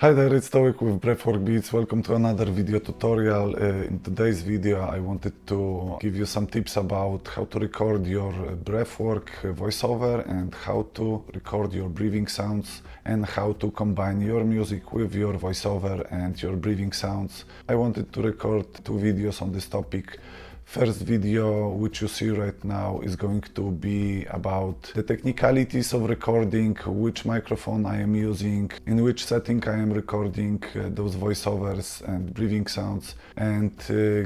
Hi there, it's Touek with Breathwork Beats. Welcome to another video tutorial. In today's video I wanted to give you some tips about how to record your breathwork voiceover and how to record your breathing sounds and how to combine your music with your voiceover and your breathing sounds. I wanted to record two videos on this topic. First video, which you see right now, is going to be about the technicalities of recording, which microphone I am using, in which setting I am recording those voiceovers and breathing sounds, and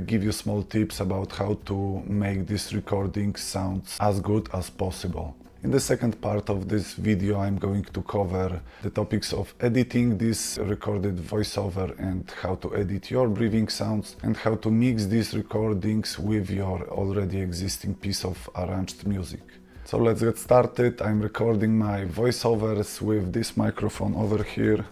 give you small tips about how to make these recordings sound as good as possible. In the second part of this video, I'm going to cover the topics of editing this recorded voiceover and how to edit your breathing sounds and how to mix these recordings with your already existing piece of arranged music. So let's get started. I'm recording my voiceovers with this microphone over here.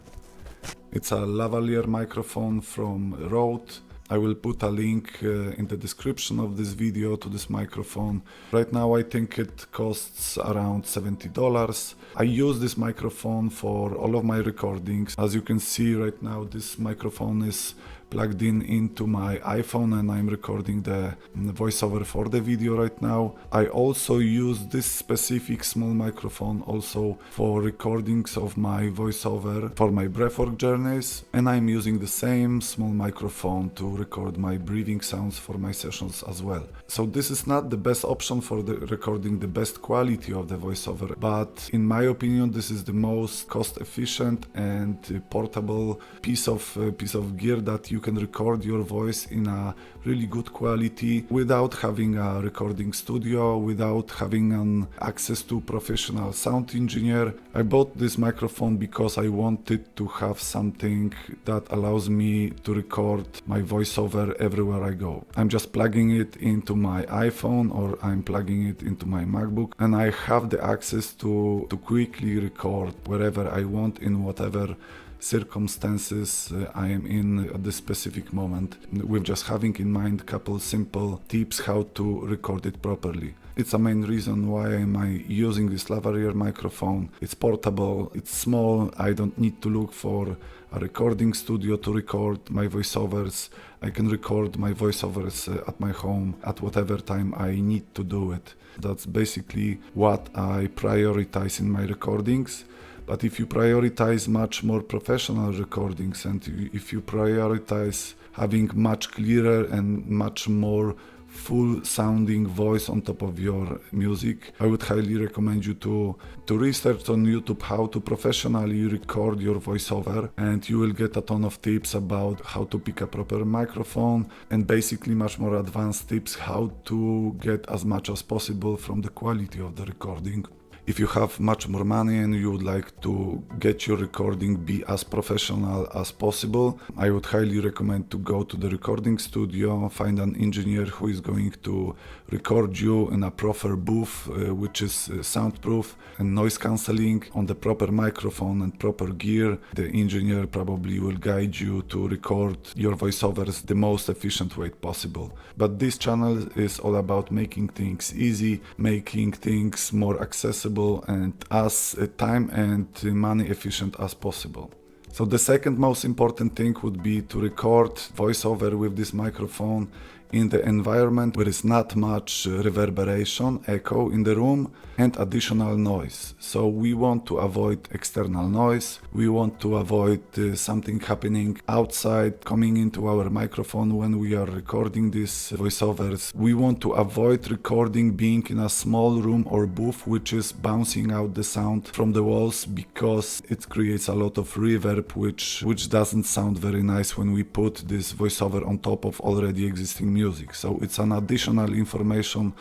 It's a Lavalier microphone from Rode. I will put a link in the description of this video to this microphone. Right now I think it costs around $70. I use this microphone for all of my recordings. As you can see right now, this microphone is plugged into my iPhone and I'm recording the voiceover for the video right now. I also use this specific small microphone also for recordings of my voiceover for my breathwork journeys, and I'm using the same small microphone to record my breathing sounds for my sessions as well. So this is not the best option for recording the best quality of the voiceover, but in my opinion this is the most cost efficient and portable piece of gear that you can record your voice in a really good quality without having a recording studio, without having access to professional sound engineer. I bought this microphone because I wanted to have something that allows me to record my voiceover everywhere I go. I'm just plugging it into my iPhone or I'm plugging it into my MacBook, and I have the access to quickly record wherever I want in whatever circumstances I am in at this specific moment, with just having in mind a couple simple tips how to record it properly. It's a main reason why am I using this Lavalier microphone. It's portable, it's small, I don't need to look for a recording studio to record my voiceovers. I can record my voiceovers at my home at whatever time I need to do it. That's basically what I prioritize in my recordings. But if you prioritize much more professional recordings and if you prioritize having much clearer and much more full sounding voice on top of your music, I would highly recommend you to research on YouTube how to professionally record your voiceover, and you will get a ton of tips about how to pick a proper microphone and basically much more advanced tips how to get as much as possible from the quality of the recording. If you have much more money and you would like to get your recording be as professional as possible, I would highly recommend to go to the recording studio, find an engineer who is going to record you in a proper booth, which is soundproof and noise cancelling on the proper microphone and proper gear. The engineer probably will guide you to record your voiceovers the most efficient way possible. But this channel is all about making things easy, making things more accessible and as time and money efficient as possible. So the second most important thing would be to record voiceover with this microphone in the environment where is not much reverberation, echo in the room and additional noise. So we want to avoid external noise, we want to avoid something happening outside coming into our microphone when we are recording these voiceovers. We want to avoid recording being in a small room or booth which is bouncing out the sound from the walls, because it creates a lot of reverb which doesn't sound very nice when we put this voiceover on top of already existing music. So it's an additional information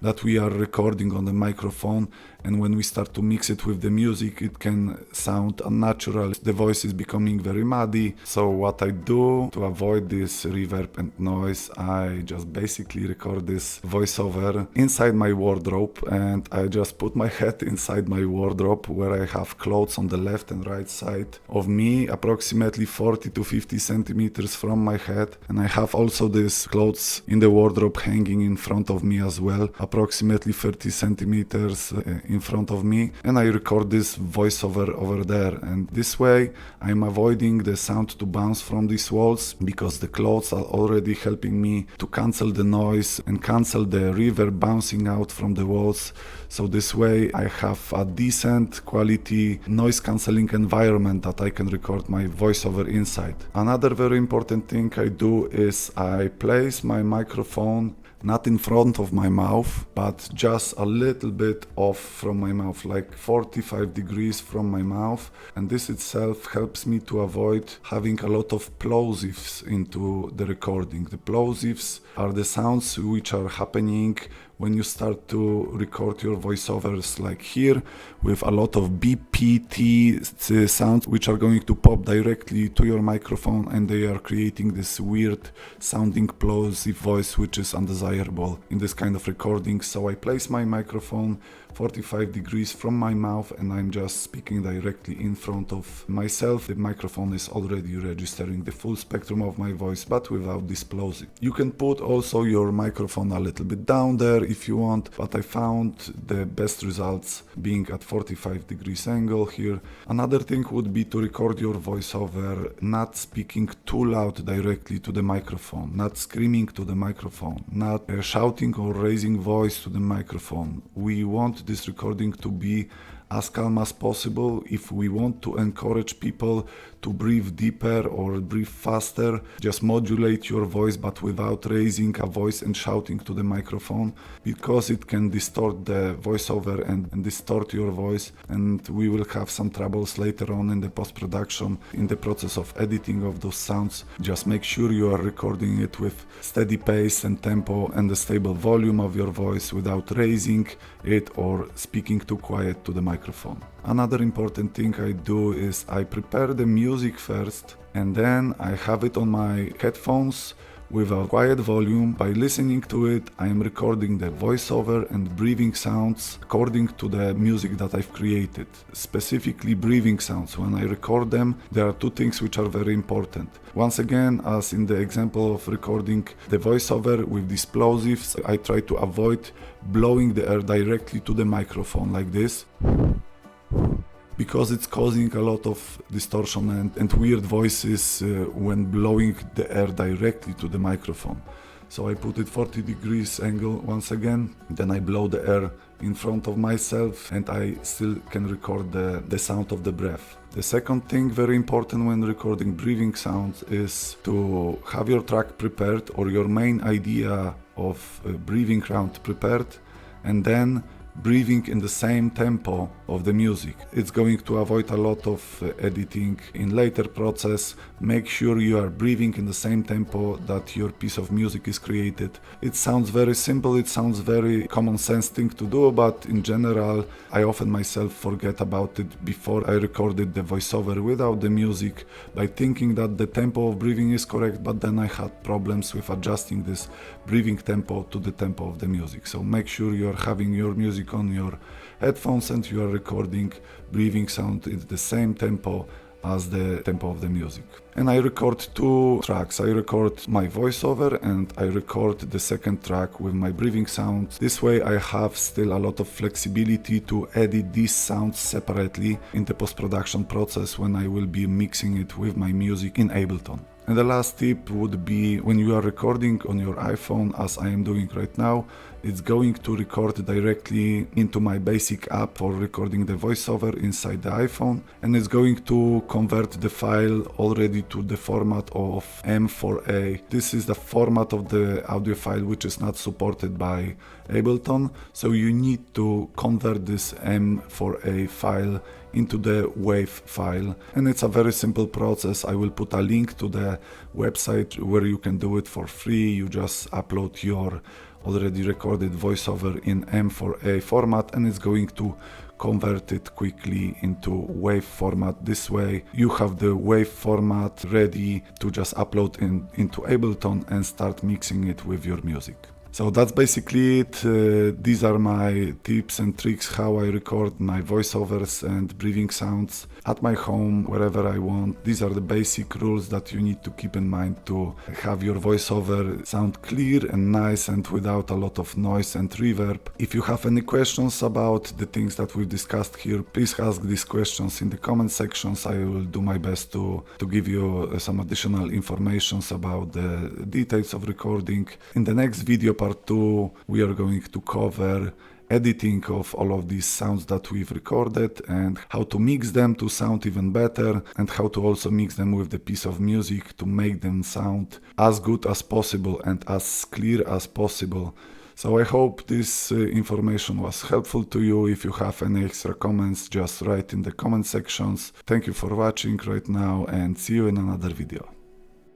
that we are recording on the microphone, and when we start to mix it with the music it can sound unnatural. The voice is becoming very muddy. So what I do to avoid this reverb and noise, I just basically record this voiceover inside my wardrobe, and I just put my head inside my wardrobe where I have clothes on the left and right side of me, approximately 40 to 50 centimeters from my head, and I have also these clothes in the wardrobe hanging in front of me as well, approximately 30 centimeters in front of me, and I record this voiceover over there. And this way I'm avoiding the sound to bounce from these walls, because the clothes are already helping me to cancel the noise and cancel the reverb bouncing out from the walls. So this way I have a decent quality noise cancelling environment that I can record my voiceover inside. Another very important thing I do is I place my microphone not in front of my mouth, but just a little bit off from my mouth, like 45 degrees from my mouth. And this itself helps me to avoid having a lot of plosives into the recording. The plosives are the sounds which are happening when you start to record your voiceovers, like here, with a lot of BPT sounds which are going to pop directly to your microphone, and they are creating this weird sounding plosive voice which is undesirable in this kind of recording. So I place my microphone 45 degrees from my mouth and I'm just speaking directly in front of myself. The microphone is already registering the full spectrum of my voice, but without this plosive. You can put also your microphone a little bit down there if you want, but I found the best results being at 45 degrees angle here. Another thing would be to record your voiceover not speaking too loud directly to the microphone, not screaming to the microphone, not shouting or raising voice to the microphone. We want this recording to be as calm as possible. If we want to encourage people to breathe deeper or breathe faster, just modulate your voice, but without raising a voice and shouting to the microphone, because it can distort the voiceover and distort your voice, and we will have some troubles later on in the post-production, in the process of editing of those sounds. Just make sure you are recording it with steady pace and tempo and a stable volume of your voice without raising it or speaking too quiet to the microphone. Another important thing I do is I prepare the music first, and then I have it on my headphones with a quiet volume. By listening to it, I am recording the voiceover and breathing sounds according to the music that I've created. Specifically breathing sounds. When I record them, there are two things which are very important. Once again, as in the example of recording the voiceover with these plosives, I try to avoid blowing the air directly to the microphone like this, because it's causing a lot of distortion and weird voices when blowing the air directly to the microphone. So I put it 40 degrees angle once again, then I blow the air in front of myself and I still can record the sound of the breath. The second thing very important when recording breathing sounds is to have your track prepared or your main idea of breathing round prepared, and then breathing in the same tempo of the music. It's going to avoid a lot of editing in later process. Make sure you are breathing in the same tempo that your piece of music is created. It sounds very simple, it sounds very common sense thing to do, but in general I often myself forget about it before I recorded the voiceover without the music, by thinking that the tempo of breathing is correct, but then I had problems with adjusting this breathing tempo to the tempo of the music. So make sure you're having your music on your headphones and you are recording breathing sound in the same tempo as the tempo of the music. And I record two tracks. I record my voiceover and I record the second track with my breathing sounds. This way I have still a lot of flexibility to edit these sounds separately in the post-production process when I will be mixing it with my music in Ableton. And the last tip would be, when you are recording on your iPhone, as I am doing right now, it's going to record directly into my basic app for recording the voiceover inside the iPhone, and it's going to convert the file already to the format of M4A. This is the format of the audio file which is not supported by Ableton, so you need to convert this M4A file into the WAV file, and it's a very simple process. I will put a link to the website where you can do it for free. You just upload your already recorded voiceover in M4A format and it's going to convert it quickly into WAV format. This way you have the WAV format ready to just upload into Ableton and start mixing it with your music. So that's basically it. These are my tips and tricks how I record my voiceovers and breathing sounds at my home, wherever I want. These are the basic rules that you need to keep in mind to have your voiceover sound clear and nice and without a lot of noise and reverb. If you have any questions about the things that we've discussed here, please ask these questions in the comment sections. I will do my best to give you some additional information about the details of recording. In the next video, part 2, we are going to cover editing of all of these sounds that we've recorded and how to mix them to sound even better, and how to also mix them with the piece of music to make them sound as good as possible and as clear as possible. So I hope this information was helpful to you. If you have any extra comments, just write in the comment sections. Thank you for watching right now, and see you in another video.